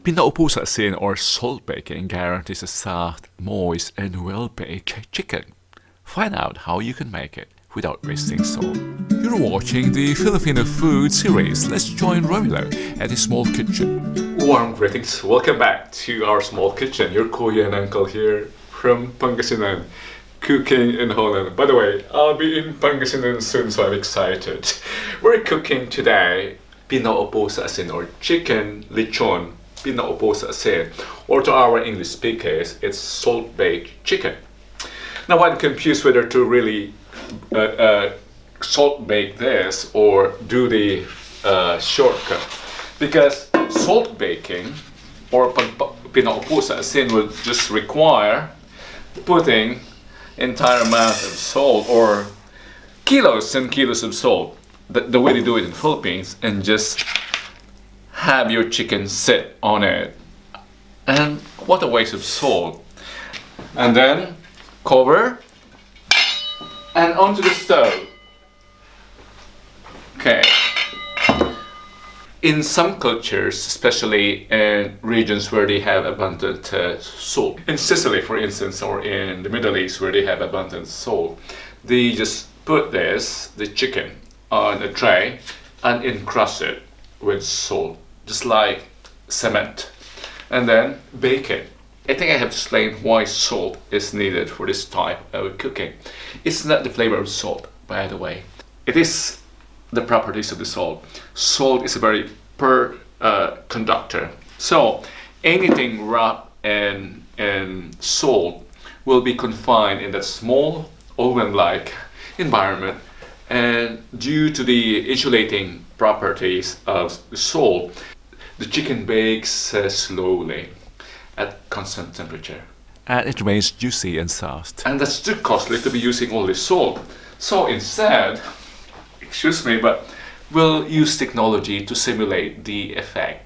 Pinaupong Asin or salt baking guarantees a soft, moist, and well-baked chicken. Find out how you can make it without wasting salt. You're watching the Filipino food series. Let's join Romilo at his small kitchen. Warm greetings. Welcome back to our small kitchen. Your kuya and uncle here from Pangasinan, cooking in Holland. By the way, I'll be in Pangasinan soon, so I'm excited. We're cooking today Pinaupong Asin or chicken lechon. Pinaupong Asin, or to our English speakers, it's salt-baked chicken. Now I'm confused whether to really salt bake this or do the shortcut, because salt baking or Pinaupong Asin would just require putting entire amount of salt or kilos and kilos of salt, the way they do it in the Philippines, and just have your chicken sit on it. And what a waste of salt. And then cover and onto the stove. Okay. In some cultures, especially in regions where they have abundant salt, in Sicily for instance, or in the Middle East where they have abundant salt, they just put the chicken on a tray and encrust it with salt, just like cement, and then bake it. I think I have explained why salt is needed for this type of cooking. It's not the flavor of salt, by the way. It is the properties of the salt. Salt is a very conductor. So anything wrapped in salt will be confined in that small oven-like environment, and due to the insulating properties of the salt, the chicken bakes slowly at constant temperature. And it remains juicy and soft. And that's too costly to be using all this salt. So instead, excuse me, but we'll use technology to simulate the effect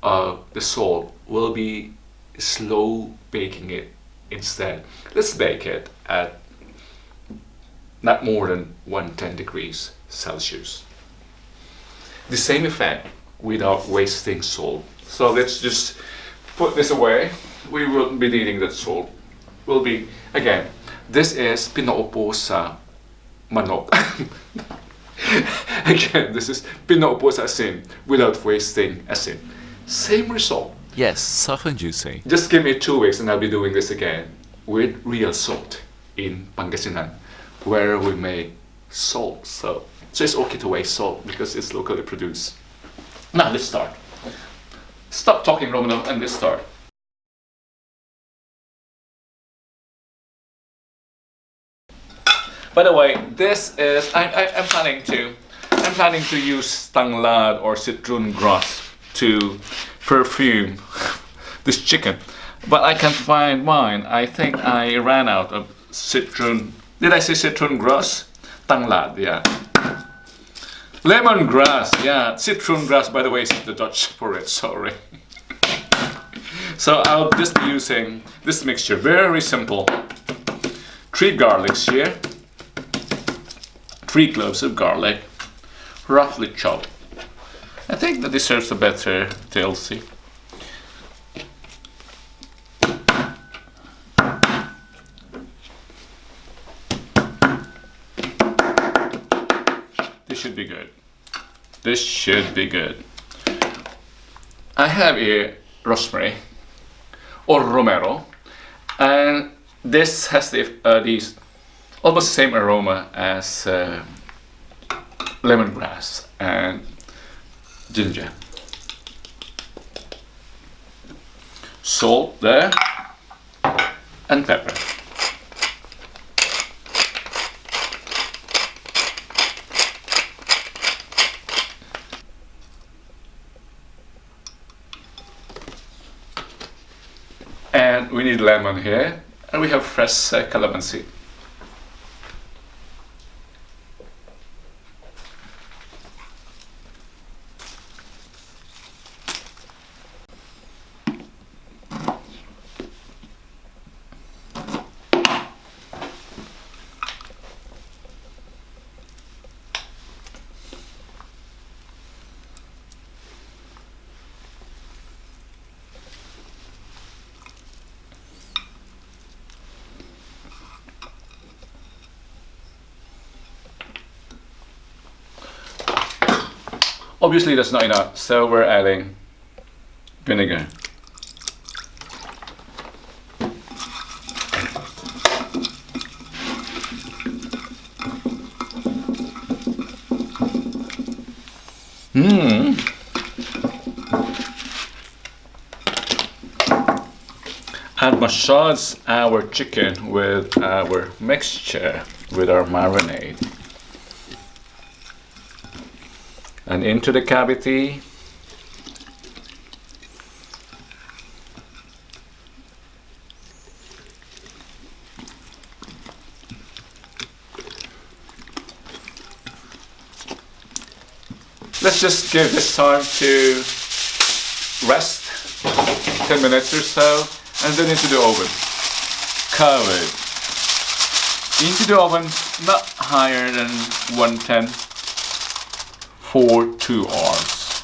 of the salt. We'll be slow baking it instead. Let's bake it at not more than 110 degrees Celsius. The same effect without wasting salt. So let's just put this away. We won't be needing that salt. Will be, again, this is Pinaupong Manok. Again, this is Pinaupong Asin without wasting asin. Same result. Yes, soft and juicy. Just give me 2 weeks and I'll be doing this again with real salt in Pangasinan, where we make salt. So it's okay to waste salt because it's locally produced. Now let's start. Stop talking, Romano, and let's start. By the way, this is I'm planning to use tanglad or citron grass to perfume this chicken, but I can't find mine. I think I ran out of citron. Did I say citron grass? Tanglad, yeah. Lemongrass, yeah. Citron grass, by the way, is the Dutch for it, sorry. So I'll just be using this mixture, very simple. 3 garlics here, 3 cloves of garlic, roughly chopped. I think that deserves a better TLC. This should be good. This should be good. I have here rosemary or romero, and this has these almost the same aroma as lemongrass and ginger. Salt there and pepper. And we need lemon here, and we have fresh calamansi. Obviously that's not enough, so we're adding vinegar. And massage our chicken with our mixture, with our marinade. And into the cavity. Let's just give this time to rest, 10 minutes or so, and then into the oven. Cover it. Into the oven, not higher than 110 for 2 hours.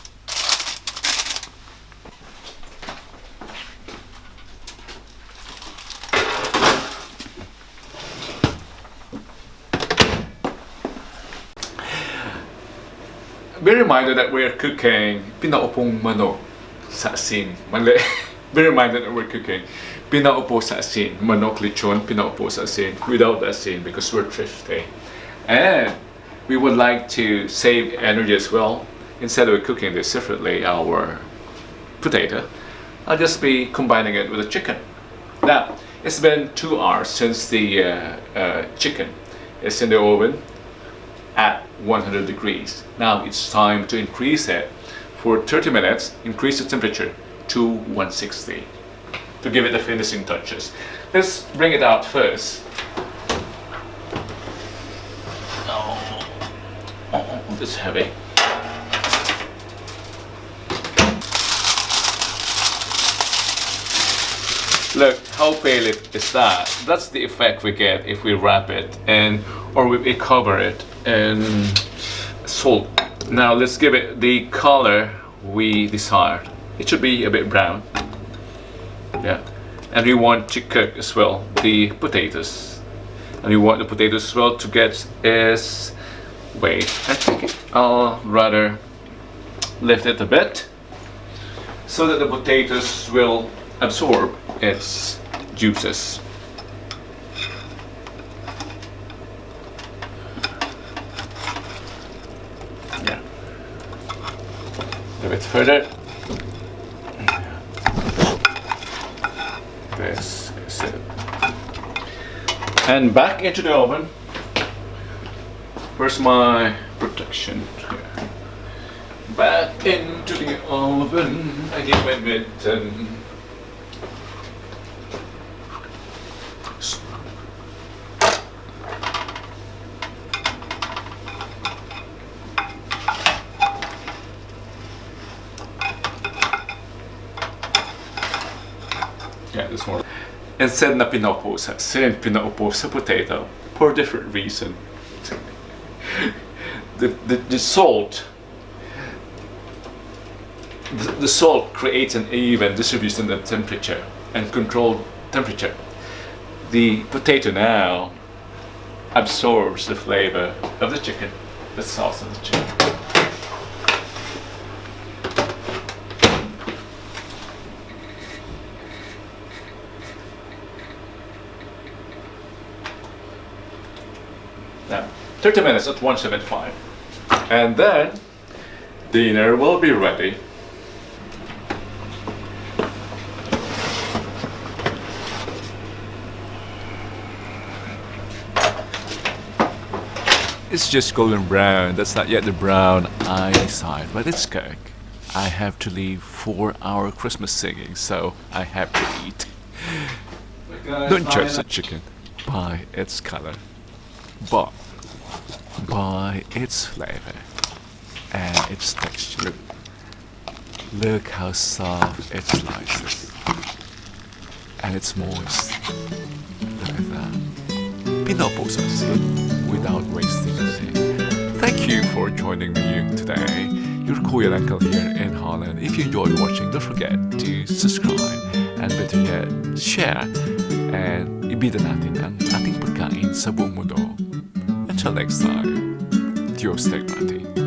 Be reminded that we're cooking Pinaupong Manok sa asin. Mali. Be reminded that we're cooking Pinaupo sa asin. Manok lechon, Pinaupo sa asin. Without the asin because we're thrifty. And we would like to save energy as well. Instead of cooking this separately, our potato, I'll just be combining it with the chicken. Now, it's been 2 hours since the chicken is in the oven at 100 degrees. Now it's time to increase it for 30 minutes, increase the temperature to 160 to give it the finishing touches. Let's bring it out first. Oh, this is heavy. Look how pale is that. That's the effect we get if we wrap it or we cover it in salt. Now let's give it the color we desired. It should be a bit brown. Yeah. And we want to cook as well the potatoes. And we want the potatoes as well to get its weight. I think I'll rather lift it a bit so that the potatoes will absorb its juices. Yeah. A bit further. This is it. And back into the oven. Where's my protection? Here. Back into the oven. I need my mitten. Yeah, this one. Instead na pinaupo sa asin, pinaupo sa potato for a different reason. The salt, the salt creates an even distribution of temperature and controlled temperature. The potato now absorbs the flavor of the chicken, the sauce of the chicken. Now, 30 minutes at 175. And then, dinner will be ready. It's just golden brown. That's not yet the brown I decide, but it's cooked. I have to leave for our Christmas singing, so I have to eat. Don't judge the chicken by its color, but by its flavor and its texture. Look how soft it slices, and it's moist. Look at that. Pinaupong Manok without wasting a thing. Thank you for joining me today. Your Kuya Uncle here in Holland. If you enjoyed watching, don't forget to subscribe and better yet, share and ibida natin ang ating pagkain sa buong mundo. Until next time, Diyos Te Natin.